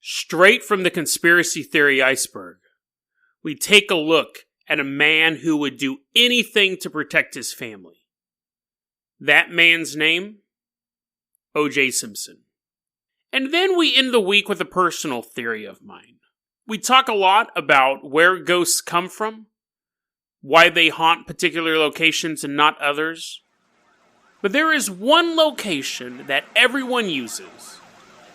Straight from the conspiracy theory iceberg, we take a look at a man who would do anything to protect his family. That man's name? OJ Simpson. And then we end the week with a personal theory of mine. We talk a lot about where ghosts come from, why they haunt particular locations and not others. But there is one location that everyone uses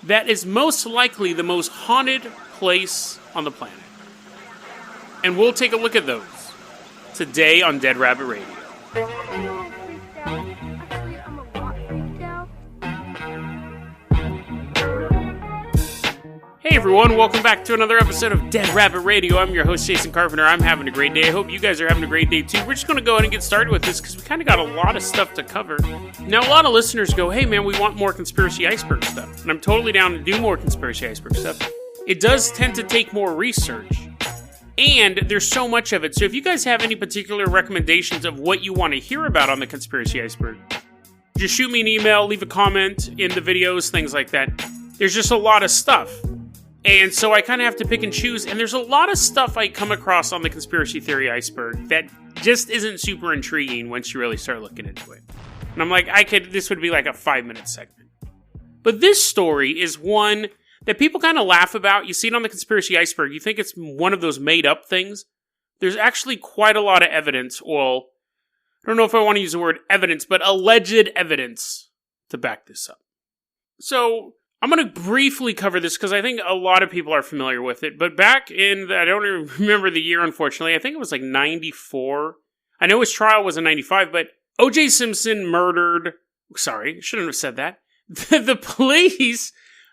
that is most likely the most haunted place on the planet. And we'll take a look at those today on Dead Rabbit Radio. Hey everyone, welcome back to another episode of Dead Rabbit Radio. I'm your host, Jason Carpenter. I'm having a great day. I hope you guys are having a great day too. We're just going to go ahead and get started with this because we kind of got a lot of stuff to cover. Now, a lot of listeners go, hey man, we want more Conspiracy Iceberg stuff. And I'm totally down to do more Conspiracy Iceberg stuff. It does tend to take more research. And there's so much of it. So if you guys have any particular recommendations of what you want to hear about on the Conspiracy Iceberg, just shoot me an email, leave a comment in the videos, things like that. There's just a lot of stuff. And so I kind of have to pick and choose, and there's a lot of stuff I come across on the conspiracy theory iceberg that just isn't super intriguing once you really start looking into it. And I'm like, this would be like a 5-minute segment. But this story is one that people kind of laugh about. You see it on the conspiracy iceberg, you think it's one of those made up things. There's actually quite a lot of evidence, well, I don't know if I want to use the word evidence, but alleged evidence to back this up. So I'm going to briefly cover this because I think a lot of people are familiar with it. But back in, I don't even remember the year, unfortunately. I think it was like 94. I know his trial was in 95, but OJ Simpson murdered, sorry, shouldn't have said that. The police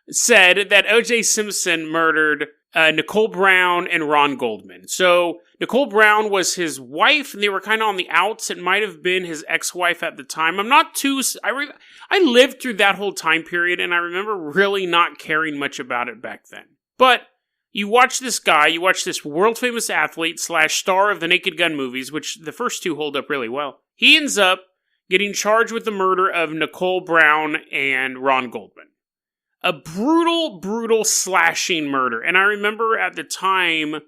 said that OJ Simpson murdered Nicole Brown and Ron Goldman. So Nicole Brown was his wife, and they were kind of on the outs. It might have been his ex-wife at the time. I'm not too... I lived through that whole time period, and I remember really not caring much about it back then. But you watch this guy, you watch this world-famous athlete / star of the Naked Gun movies, which the first two hold up really well. He ends up getting charged with the murder of Nicole Brown and Ron Goldman. A brutal, brutal slashing murder. And I remember at the time,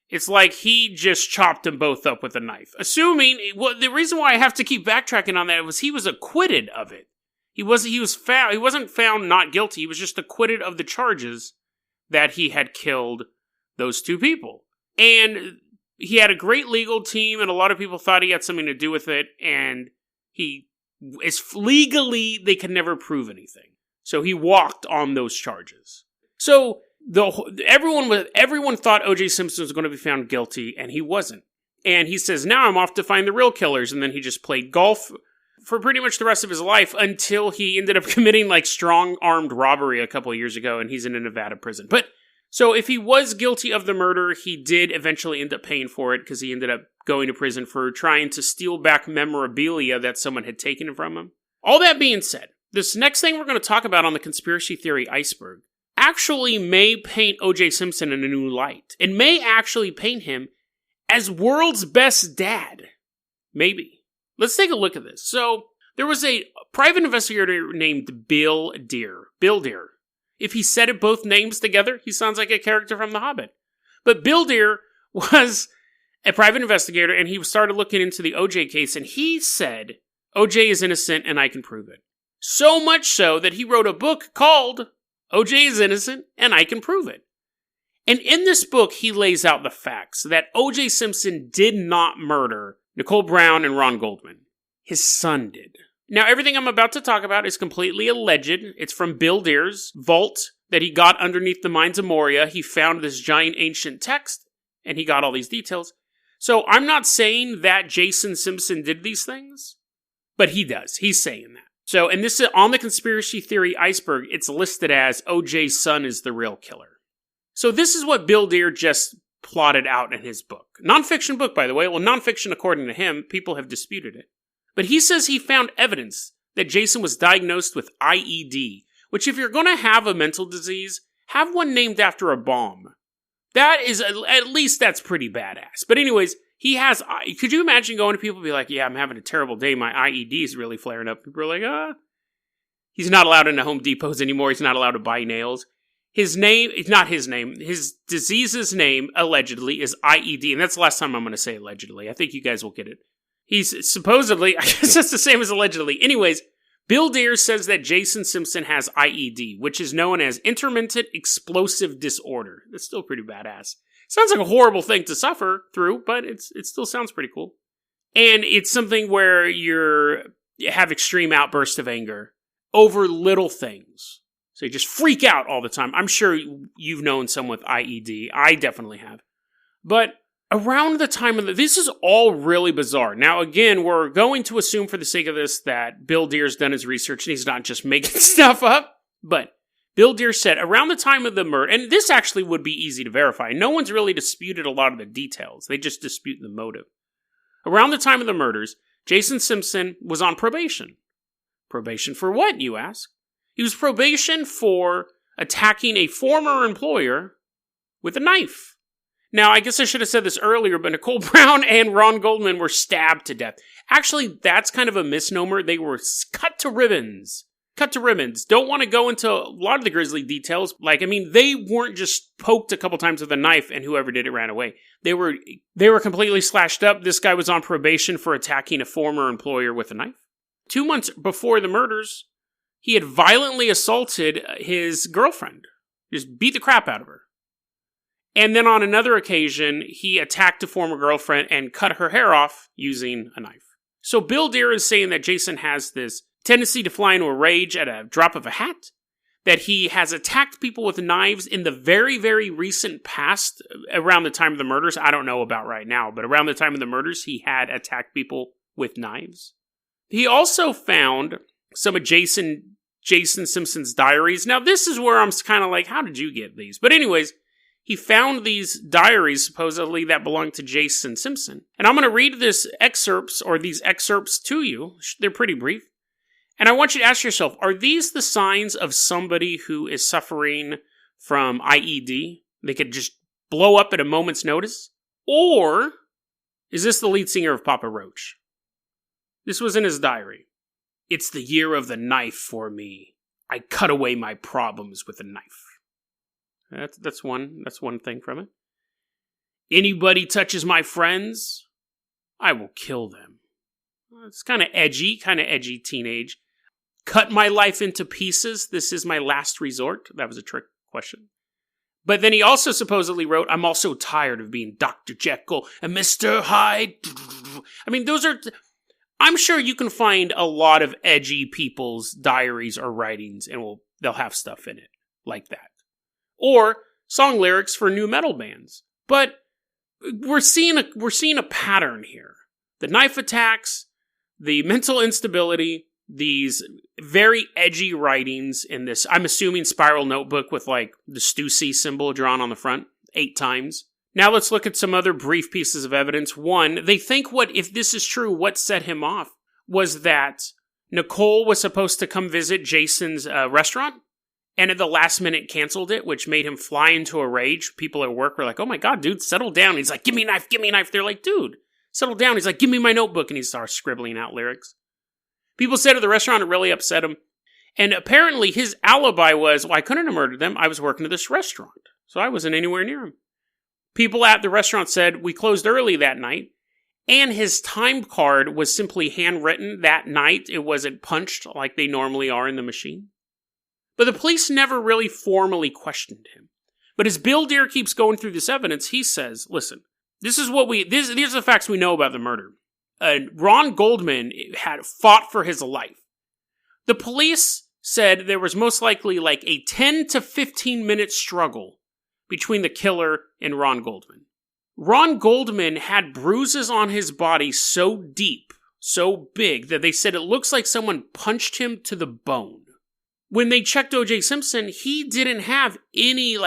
it's like he just chopped them both up with a knife. Assuming, well, the reason why I have to keep backtracking on that was he was acquitted of it. He wasn't found not guilty. He was just acquitted of the charges that he had killed those two people. And he had a great legal team, and a lot of people thought he had something to do with it. And legally, they could never prove anything. So he walked on those charges. So everyone thought O.J. Simpson was going to be found guilty, and he wasn't. And he says, now I'm off to find the real killers. And then he just played golf for pretty much the rest of his life until he ended up committing like strong-armed robbery a couple of years ago, and he's in a Nevada prison. But so if he was guilty of the murder, he did eventually end up paying for it because he ended up going to prison for trying to steal back memorabilia that someone had taken from him. All that being said, this next thing we're going to talk about on the conspiracy theory iceberg actually may paint O.J. Simpson in a new light. It may actually paint him as world's best dad. Maybe. Let's take a look at this. So, there was a private investigator named Bill Deer. Bill Deer. If he said it both names together, he sounds like a character from The Hobbit. But Bill Deer was a private investigator, and he started looking into the O.J. case, and he said, O.J. is innocent, and I can prove it. So much so that he wrote a book called O.J. is Innocent and I Can Prove It. And in this book, he lays out the facts that O.J. Simpson did not murder Nicole Brown and Ron Goldman. His son did. Now, everything I'm about to talk about is completely alleged. It's from Bill Deer's vault that he got underneath the mines of Moria. He found this giant ancient text, and he got all these details. So I'm not saying that Jason Simpson did these things, but he does. He's saying that. So, and this is on the conspiracy theory iceberg, it's listed as OJ's son is the real killer. So this is what Bill Deer just plotted out in his book. Nonfiction book, by the way. Well, nonfiction according to him. People have disputed it. But he says he found evidence that Jason was diagnosed with IED, which if you're going to have a mental disease, have one named after a bomb. That is, at least that's pretty badass. But anyways, he has, could you imagine going to people and be like, yeah, I'm having a terrible day, my IED is really flaring up. People are like, he's not allowed into Home Depots anymore, he's not allowed to buy nails. His disease's name, allegedly, is IED, and that's the last time I'm going to say allegedly. I think you guys will get it. He's supposedly, I guess that's the same as allegedly. Anyways, Bill Deere says that Jason Simpson has IED, which is known as intermittent explosive disorder. That's still pretty badass. Sounds like a horrible thing to suffer through, but it still sounds pretty cool. And it's something where you have extreme outbursts of anger over little things. So you just freak out all the time. I'm sure you've known someone with IED. I definitely have. But around the time of this is all really bizarre. Now, again, we're going to assume for the sake of this that Bill Deere's done his research and he's not just making stuff up. But Bill Deere said around the time of the murder, and this actually would be easy to verify. No one's really disputed a lot of the details. They just dispute the motive. Around the time of the murders, Jason Simpson was on probation. Probation for what, you ask? He was probation for attacking a former employer with a knife. Now, I guess I should have said this earlier, but Nicole Brown and Ron Goldman were stabbed to death. Actually, that's kind of a misnomer. They were cut to ribbons. Cut to ribbons. Don't want to go into a lot of the grisly details. They weren't just poked a couple times with a knife and whoever did it ran away. They were completely slashed up. This guy was on probation for attacking a former employer with a knife. 2 months before the murders, he had violently assaulted his girlfriend. Just beat the crap out of her. And then on another occasion, he attacked a former girlfriend and cut her hair off using a knife. So Bill Deere is saying that Jason has this tendency to fly into a rage at a drop of a hat, that he has attacked people with knives in the very, very recent past, around the time of the murders. I don't know about right now, but around the time of the murders, he had attacked people with knives. He also found some of Jason Simpson's diaries. Now, this is where I'm kind of like, how did you get these? But anyways, he found these diaries, supposedly, that belonged to Jason Simpson. And I'm going to read these excerpts to you. They're pretty brief. And I want you to ask yourself, are these the signs of somebody who is suffering from IED? They could just blow up at a moment's notice? Or is this the lead singer of Papa Roach? This was in his diary. It's the year of the knife for me. I cut away my problems with a knife. That's one thing from it. Anybody touches my friends, I will kill them. It's kind of edgy teenage. Cut my life into pieces. This is my last resort. That was a trick question. But then he also supposedly wrote, I'm also tired of being Dr. Jekyll and Mr. Hyde. I'm sure you can find a lot of edgy people's diaries or writings and they'll have stuff in it like that. Or song lyrics for new metal bands. But we're seeing a pattern here. The knife attacks, the mental instability, these very edgy writings in this, I'm assuming, spiral notebook with like the Stussy symbol drawn on the front 8 times. Now let's look at some other brief pieces of evidence. One, they think if this is true, what set him off was that Nicole was supposed to come visit Jason's restaurant, and at the last minute canceled it, which made him fly into a rage. People at work were like, oh my God, dude, settle down. He's like, give me a knife, give me a knife. They're like, dude, settle down. He's like, give me my notebook. And he starts scribbling out lyrics. People said at the restaurant it really upset him. And apparently his alibi was, well, I couldn't have murdered them. I was working at this restaurant, so I wasn't anywhere near him. People at the restaurant said, we closed early that night, and his time card was simply handwritten that night. It wasn't punched like they normally are in the machine. But the police never really formally questioned him. But as Bill Deere keeps going through this evidence, he says, listen, these are the facts we know about the murder. Ron Goldman had fought for his life. The police said there was most likely like a 10 to 15 minute struggle between the killer and Ron Goldman. Ron Goldman had bruises on his body so deep, so big, that they said it looks like someone punched him to the bone. When they checked OJ Simpson, he didn't have any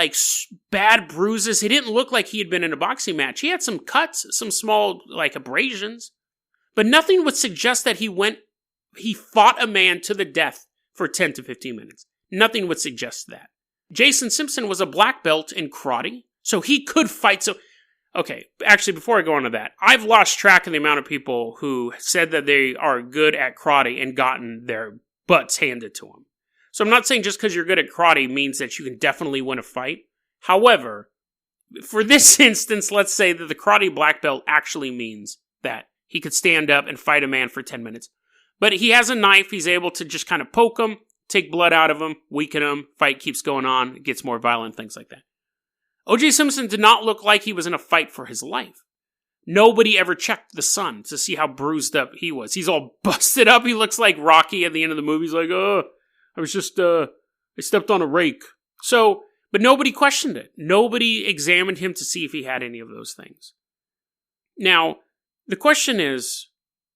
bad bruises. He didn't look like he had been in a boxing match. He had some cuts, some small abrasions, but nothing would suggest that he fought a man to the death for 10 to 15 minutes. Nothing would suggest that. Jason Simpson was a black belt in karate, so he could fight. So, okay, actually, before I go on to that, I've lost track of the amount of people who said that they are good at karate and gotten their butts handed to them. So I'm not saying just because you're good at karate means that you can definitely win a fight. However, for this instance, let's say that the karate black belt actually means that he could stand up and fight a man for 10 minutes. But he has a knife, he's able to just kind of poke him, take blood out of him, weaken him, fight keeps going on, it gets more violent, things like that. OJ Simpson did not look like he was in a fight for his life. Nobody ever checked the son to see how bruised up he was. He's all busted up, he looks like Rocky at the end of the movie. He's like, I stepped on a rake. So, but nobody questioned it. Nobody examined him to see if he had any of those things. Now, the question is,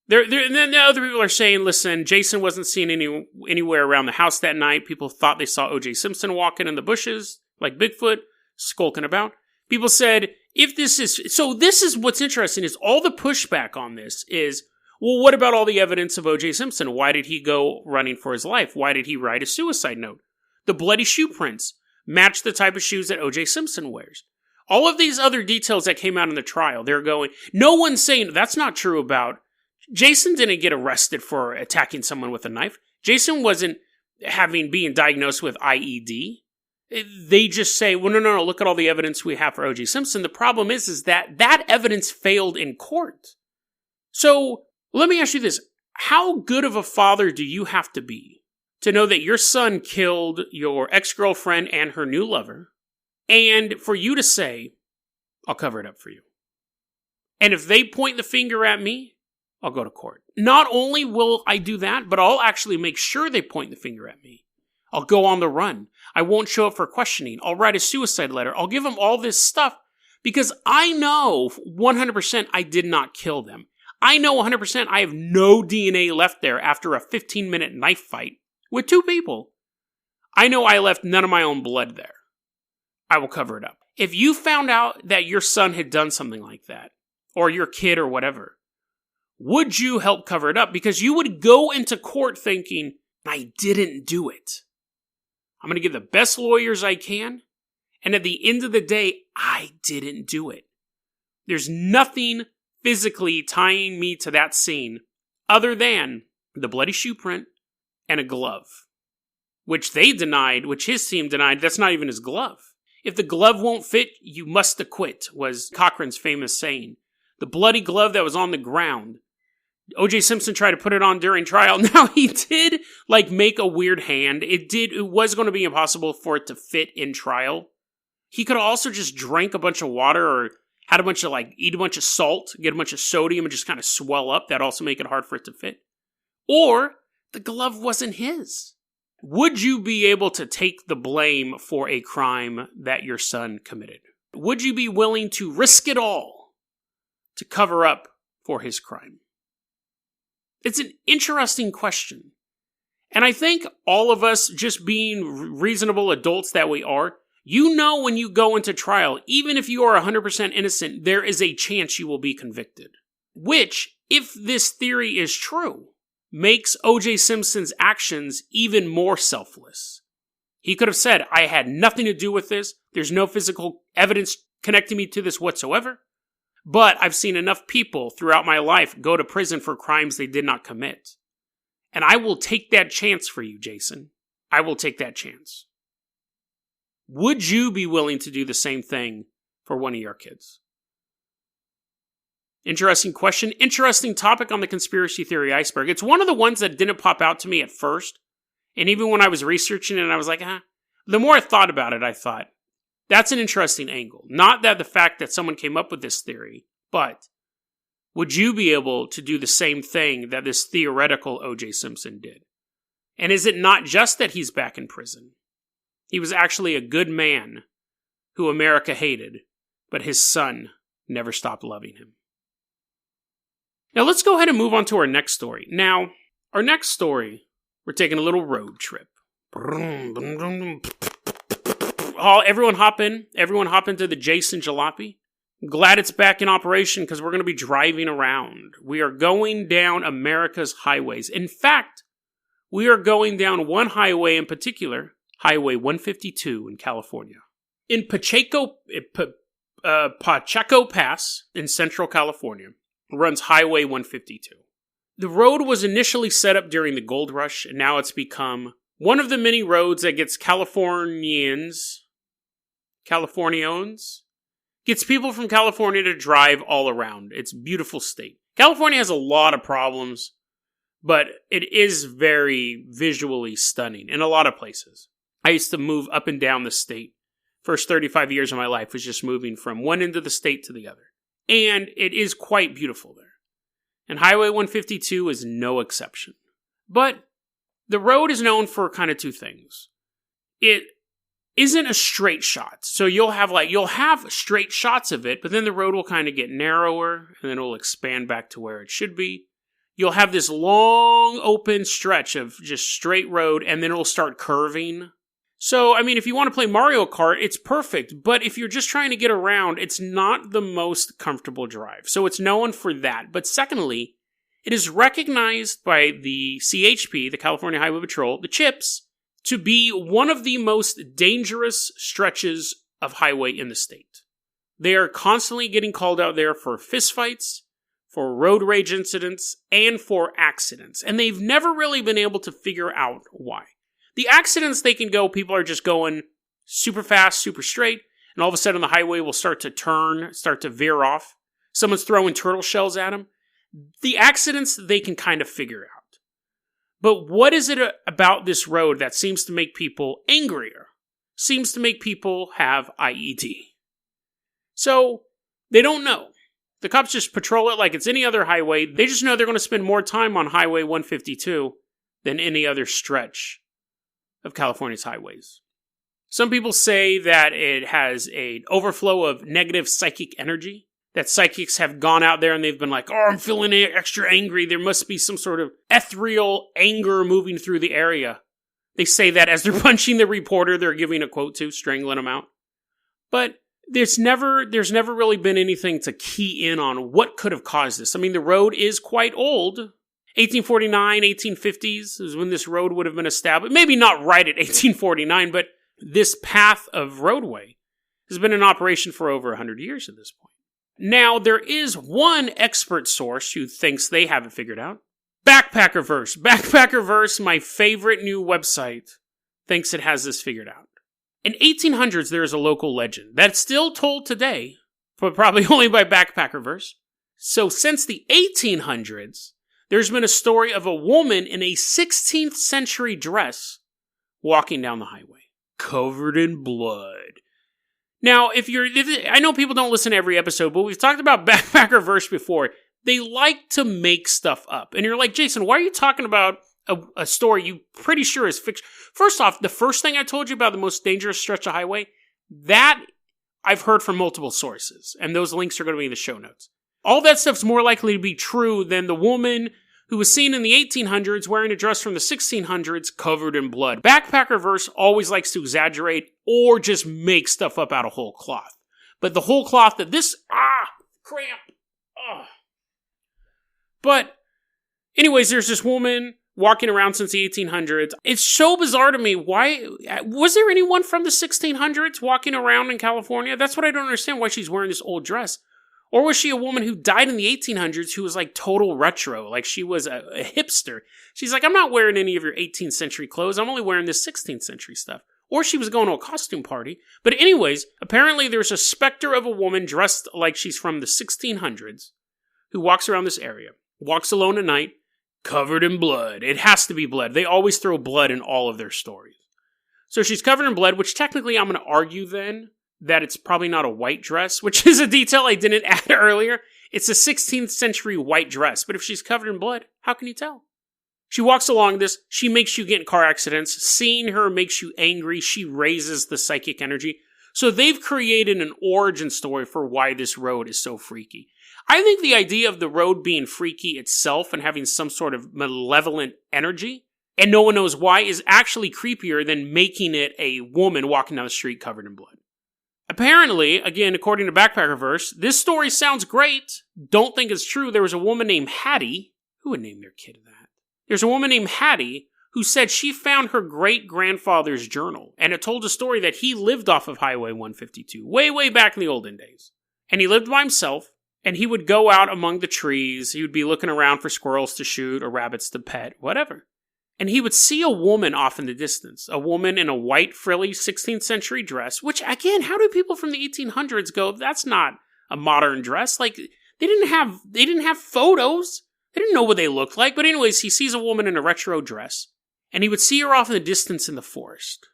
and then the other people are saying, listen, Jason wasn't seen anywhere around the house that night. People thought they saw OJ Simpson walking in the bushes, like Bigfoot, skulking about. People said, this is what's interesting, is all the pushback on this is, well, what about all the evidence of OJ Simpson? Why did he go running for his life? Why did he write a suicide note? The bloody shoe prints match the type of shoes that OJ Simpson wears. All of these other details that came out in the trial, they're going, no one's saying that's not true about Jason. Didn't get arrested for attacking someone with a knife. Jason wasn't being diagnosed with IED. They just say, well, no, look at all the evidence we have for OJ Simpson. The problem is that evidence failed in court. So let me ask you this. How good of a father do you have to be to know that your son killed your ex-girlfriend and her new lover, and for you to say, I'll cover it up for you? And if they point the finger at me, I'll go to court. Not only will I do that, but I'll actually make sure they point the finger at me. I'll go on the run. I won't show up for questioning. I'll write a suicide letter. I'll give them all this stuff because I know 100% I did not kill them. I know 100% I have no DNA left there after a 15-minute knife fight with two people. I know I left none of my own blood there. I will cover it up. If you found out that your son had done something like that, or your kid or whatever, would you help cover it up? Because you would go into court thinking, I didn't do it. I'm going to get the best lawyers I can, and at the end of the day, I didn't do it. There's nothing physically tying me to that scene other than the bloody shoe print and a glove, which his team denied, that's not even his glove. If the glove won't fit, you must acquit, was Cochran's famous saying. The bloody glove that was on the ground. OJ Simpson tried to put it on during trial. Now, he did, make a weird hand. It was going to be impossible for it to fit in trial. He could have also just drank a bunch of water or had eat a bunch of salt, get a bunch of sodium and just kind of swell up. That'd also make it hard for it to fit. Or the glove wasn't his. Would you be able to take the blame for a crime that your son committed? Would you be willing to risk it all to cover up for his crime? It's an interesting question. And I think all of us, just being reasonable adults that we are, when you go into trial, even if you are 100% innocent, there is a chance you will be convicted. Which, if this theory is true, makes OJ Simpson's actions even more selfless. He could have said, I had nothing to do with this. There's no physical evidence connecting me to this whatsoever. But I've seen enough people throughout my life go to prison for crimes they did not commit. And I will take that chance for you, Jason. I will take that chance. Would you be willing to do the same thing for one of your kids? Interesting question. Interesting topic on the conspiracy theory iceberg. It's one of the ones that didn't pop out to me at first. And even when I was researching it, I was like, The more I thought about it, I thought, that's an interesting angle. Not that the fact that someone came up with this theory, but would you be able to do the same thing that this theoretical OJ Simpson did? And is it not just that he's back in prison? He was actually a good man who America hated, but his son never stopped loving him. Now let's go ahead and move on to our next story. Now, our next story, we're taking a little road trip. Everyone hop into the Jason Jalopy. I'm glad it's back in operation because we're going to be driving around. We are going down America's highways. In fact, we are going down one highway in particular, Highway 152 in California. In Pacheco Pass in Central California runs Highway 152. The road was initially set up during the gold rush, and now it's become one of the many roads that gets Californians, gets people from California to drive all around. It's a beautiful state. California has a lot of problems, but it is very visually stunning in a lot of places. I used to move up and down the state. First 35 years of my life was just moving from one end of the state to the other. And it is quite beautiful there. And Highway 152 is no exception. But the road is known for kind of two things. It isn't a straight shot. So you'll have straight shots of it, but then the road will kind of get narrower, and then it'll expand back to where it should be. You'll have this long open stretch of just straight road, and then it'll start curving. So, I mean, if you want to play Mario Kart, it's perfect. But if you're just trying to get around, it's not the most comfortable drive. So it's known for that. But secondly, it is recognized by the CHP, the California Highway Patrol, the CHIPs, to be one of the most dangerous stretches of highway in the state. They are constantly getting called out there for fistfights, for road rage incidents, and for accidents. And they've never really been able to figure out why. The accidents, they can go, people are just going super fast, super straight, and all of a sudden the highway will start to turn, start to veer off. Someone's throwing turtle shells at them. The accidents, they can kind of figure out. But what is it about this road that seems to make people angrier? Seems to make people have IED? So, they don't know. The cops just patrol it like it's any other highway. They just know they're going to spend more time on Highway 152 than any other stretch of California's highways. Some people say that it has an overflow of negative psychic energy, that psychics have gone out there and they've been like, oh, I'm feeling extra angry. There must be some sort of ethereal anger moving through the area. They say that as they're punching the reporter they're giving a quote to, strangling him out. But there's never really been anything to key in on what could have caused this. I mean, the road is quite old. 1849, 1850s is when this road would have been established. Maybe not right at 1849, but this path of roadway has been in operation for over 100 years at this point. Now, there is one expert source who thinks they have it figured out. Backpackerverse. Backpackerverse, my favorite new website, thinks it has this figured out. In 1800s, there is a local legend that's still told today, but probably only by Backpackerverse. So since the 1800s, there's been a story of a woman in a 16th century dress walking down the highway, covered in blood. Now, I know people don't listen to every episode, but we've talked about Backpackerverse before. They like to make stuff up. And you're like, Jason, why are you talking about a story you pretty sure is fiction? First off, the first thing I told you about the most dangerous stretch of highway, that I've heard from multiple sources. And those links are going to be in the show notes. All that stuff's more likely to be true than the woman who was seen in the 1800s wearing a dress from the 1600s covered in blood. Backpackerverse always likes to exaggerate or just make stuff up out of whole cloth. But the whole cloth that this, cramp, But anyways, there's this woman walking around since the 1800s. It's so bizarre to me. Why was there anyone from the 1600s walking around in California? That's what I don't understand, why she's wearing this old dress. Or was she a woman who died in the 1800s who was like total retro, like she was a hipster? She's like, I'm not wearing any of your 18th century clothes. I'm only wearing this 16th century stuff. Or she was going to a costume party. But anyways, apparently there's a specter of a woman dressed like she's from the 1600s who walks around this area, walks alone at night, covered in blood. It has to be blood. They always throw blood in all of their stories. So she's covered in blood, which technically I'm going to argue then that it's probably not a white dress, which is a detail I didn't add earlier. It's a 16th century white dress, but if she's covered in blood, how can you tell? She walks along this, she makes you get in car accidents, seeing her makes you angry, she raises the psychic energy. So they've created an origin story for why this road is so freaky. I think the idea of the road being freaky itself and having some sort of malevolent energy, and no one knows why, is actually creepier than making it a woman walking down the street covered in blood. Apparently, again, according to Backpackerverse, this story sounds great. Don't think it's true. There was a woman named Hattie. Who would name their kid that? There's a woman named Hattie who said she found her great-grandfather's journal, and it told a story that he lived off of Highway 152, way, way back in the olden days. And he lived by himself, and he would go out among the trees. He would be looking around for squirrels to shoot or rabbits to pet, whatever. And he would see a woman off in the distance, a woman in a white frilly 16th century dress, which again, how do people from the 1800s go, that's not a modern dress? Like, they didn't have photos. They didn't know what they looked like. But anyways, he sees a woman in a retro dress, and he would see her off in the distance in the forest.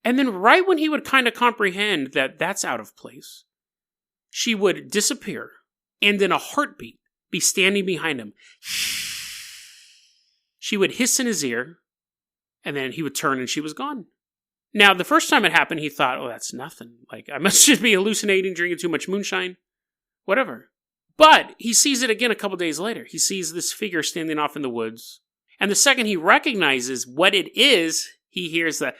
And then right when he would kind of comprehend that that's out of place, she would disappear and in a heartbeat be standing behind him. She would hiss in his ear, and then he would turn and she was gone. Now, the first time it happened, he thought, oh, that's nothing. Like, I must just be hallucinating, drinking too much moonshine. Whatever. But he sees it again a couple days later. He sees this figure standing off in the woods. And the second he recognizes what it is, he hears the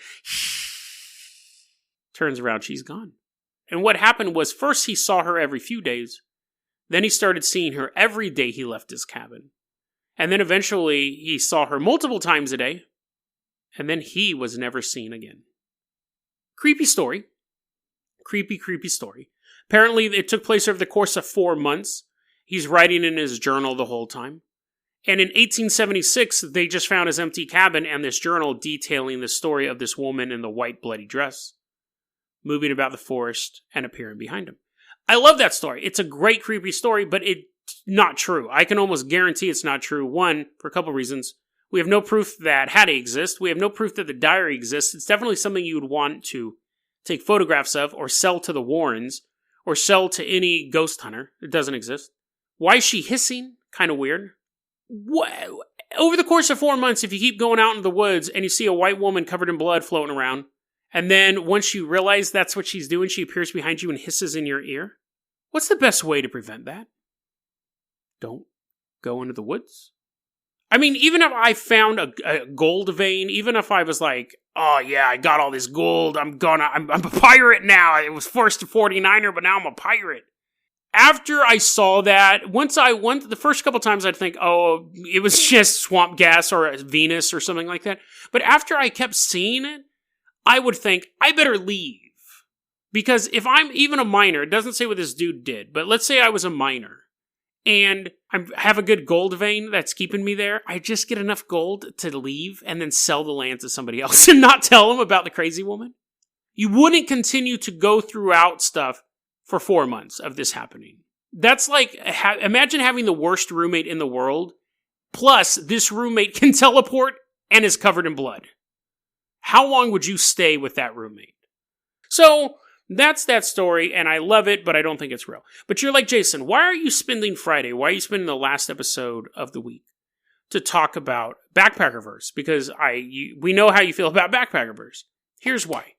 turns around, she's gone. And what happened was, first he saw her every few days. Then he started seeing her every day he left his cabin. And then eventually he saw her multiple times a day. And then he was never seen again. Creepy story. Creepy story. Apparently it took place over the course of 4 months. He's writing in his journal the whole time. And in 1876, they just found his empty cabin and this journal detailing the story of this woman in the white bloody dress, moving about the forest and appearing behind him. I love that story. It's a great creepy story, but it's not true. I can almost guarantee it's not true. One, for a couple reasons. We have no proof that Hattie exists. We have no proof that the diary exists. It's definitely something you would want to take photographs of or sell to the Warrens or sell to any ghost hunter. It doesn't exist. Why is she hissing? Kind of weird. Over the course of 4 months, if you keep going out into the woods and you see a white woman covered in blood floating around, and then once you realize that's what she's doing, she appears behind you and hisses in your ear, what's the best way to prevent that? Don't go into the woods. I mean, even if I found a gold vein, even if I was like, oh yeah, I got all this gold, I'm a pirate now. I was first a 49er, but now I'm a pirate. After I saw that, once I went, the first couple times I'd think, oh, it was just swamp gas or a Venus or something like that. But after I kept seeing it, I would think, I better leave. Because if I'm even a miner, it doesn't say what this dude did, but let's say I was a miner, and I have a good gold vein that's keeping me there, I just get enough gold to leave and then sell the land to somebody else and not tell them about the crazy woman. You wouldn't continue to go throughout stuff for 4 months of this happening. That's like, imagine having the worst roommate in the world, plus this roommate can teleport and is covered in blood. How long would you stay with that roommate? So, that's that story, and I love it, but I don't think it's real. But you're like, Jason, why are you spending Friday? Why are you spending the last episode of the week to talk about Backpackerverse? Because we know how you feel about Backpackerverse. Here's why.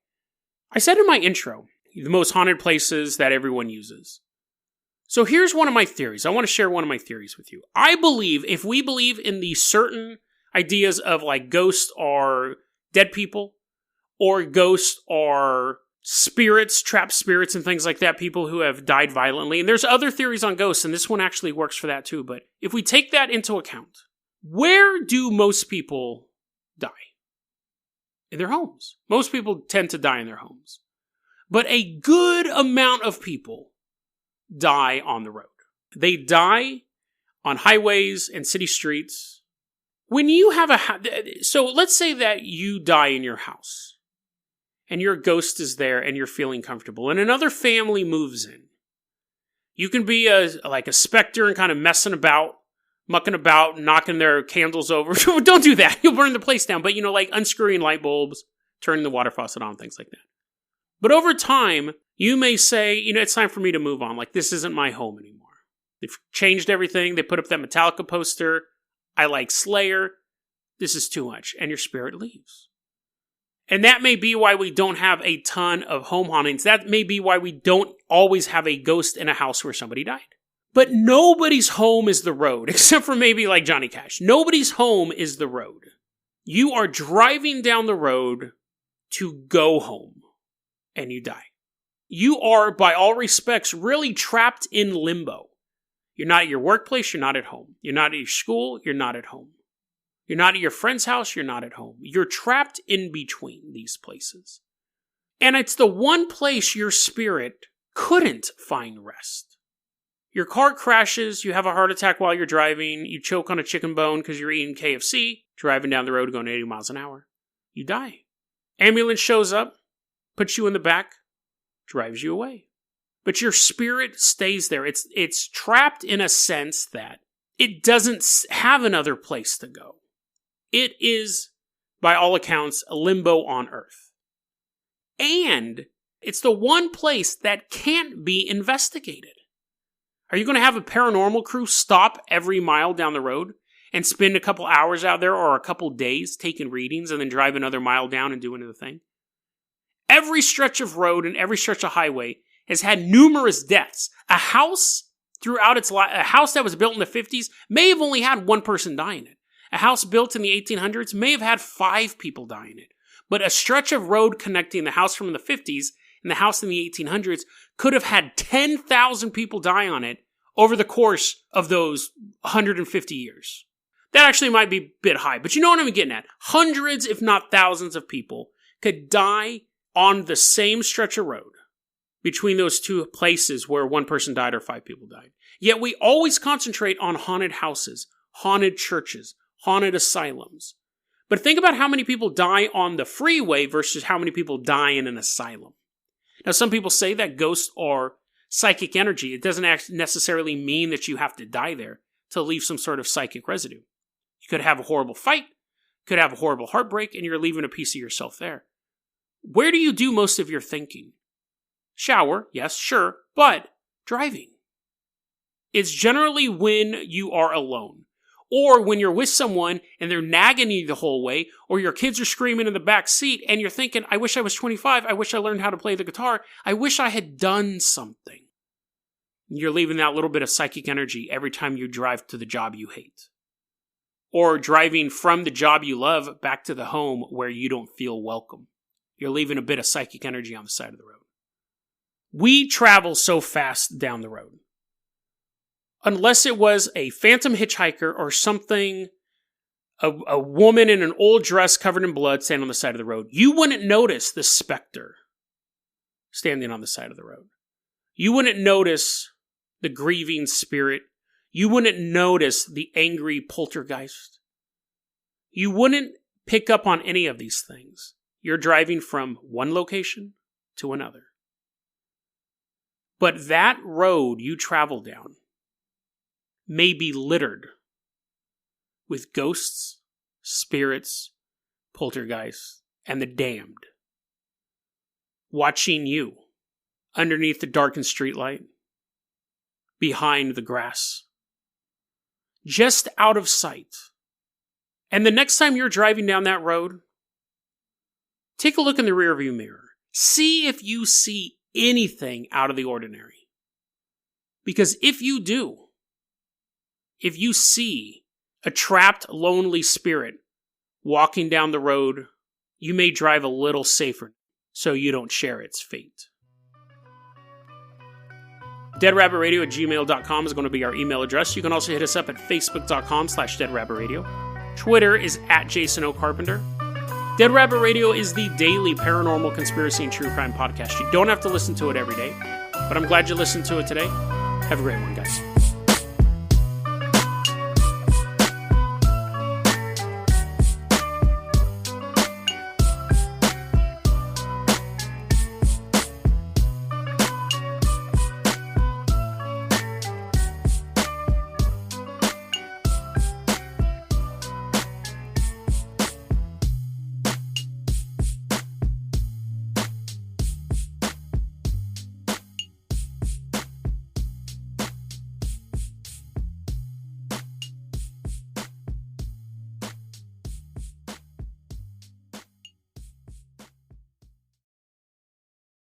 I said in my intro, the most haunted places that everyone uses. So here's one of my theories. I want to share one of my theories with you. I believe, if we believe in the certain ideas of like ghosts are dead people, or ghosts are spirits, trapped spirits and things like that, people who have died violently. And there's other theories on ghosts, and this one actually works for that too. But if we take that into account, where do most people die? In their homes. Most people tend to die in their homes. But a good amount of people die on the road. They die on highways and city streets. When you have so let's say that you die in your house. And your ghost is there and you're feeling comfortable, and another family moves in. You can be like a specter and kind of messing about, mucking about, knocking their candles over. Don't do that. You'll burn the place down. But, like unscrewing light bulbs, turning the water faucet on, things like that. But over time, you may say, it's time for me to move on. Like, this isn't my home anymore. They've changed everything. They put up that Metallica poster. I like Slayer. This is too much. And your spirit leaves. And that may be why we don't have a ton of home hauntings. That may be why we don't always have a ghost in a house where somebody died. But nobody's home is the road, except for maybe like Johnny Cash. Nobody's home is the road. You are driving down the road to go home, and you die. You are, by all respects, really trapped in limbo. You're not at your workplace, you're not at home. You're not at your school, you're not at home. You're not at your friend's house, you're not at home. You're trapped in between these places. And it's the one place your spirit couldn't find rest. Your car crashes, you have a heart attack while you're driving, you choke on a chicken bone because you're eating KFC, driving down the road going 80 miles an hour. You die. Ambulance shows up, puts you in the back, drives you away. But your spirit stays there. It's trapped in a sense that it doesn't have another place to go. It is, by all accounts, a limbo on Earth. And it's the one place that can't be investigated. Are you going to have a paranormal crew stop every mile down the road and spend a couple hours out there or a couple days taking readings and then drive another mile down and do another thing? Every stretch of road and every stretch of highway has had numerous deaths. A house throughout its life, a house that was built in the 50s may have only had one person die in it. A house built in the 1800s may have had 5 people die in it. But a stretch of road connecting the house from the 50s and the house in the 1800s could have had 10,000 people die on it over the course of those 150 years. That actually might be a bit high, but you know what I'm getting at. Hundreds, if not thousands of people could die on the same stretch of road between those two places where one person died or 5 people died. Yet we always concentrate on haunted houses, haunted churches, haunted asylums. But think about how many people die on the freeway versus how many people die in an asylum. Now, some people say that ghosts are psychic energy. It doesn't necessarily mean that you have to die there to leave some sort of psychic residue. You could have a horrible fight, could have a horrible heartbreak, and you're leaving a piece of yourself there. Where do you do most of your thinking? Shower, yes, sure, but driving. It's generally when you are alone. Or when you're with someone and they're nagging you the whole way, or your kids are screaming in the back seat and you're thinking, I wish I was 25, I wish I learned how to play the guitar, I wish I had done something. You're leaving that little bit of psychic energy every time you drive to the job you hate. Or driving from the job you love back to the home where you don't feel welcome. You're leaving a bit of psychic energy on the side of the road. We travel so fast down the road. Unless it was a phantom hitchhiker or something, a woman in an old dress covered in blood standing on the side of the road, you wouldn't notice the specter standing on the side of the road. You wouldn't notice the grieving spirit. You wouldn't notice the angry poltergeist. You wouldn't pick up on any of these things. You're driving from one location to another. But that road you travel down may be littered with ghosts, spirits, poltergeists, and the damned, watching you underneath the darkened streetlight, behind the grass, just out of sight. And the next time you're driving down that road, take a look in the rearview mirror. See if you see anything out of the ordinary. Because if you do, if you see a trapped, lonely spirit walking down the road, you may drive a little safer so you don't share its fate. DeadRabbitRadio@gmail.com is going to be our email address. You can also hit us up at Facebook.com/DeadRabbitRadio. Twitter is @JasonOCarpenter. Dead Rabbit Radio is the daily paranormal conspiracy and true crime podcast. You don't have to listen to it every day, but I'm glad you listened to it today. Have a great one, guys.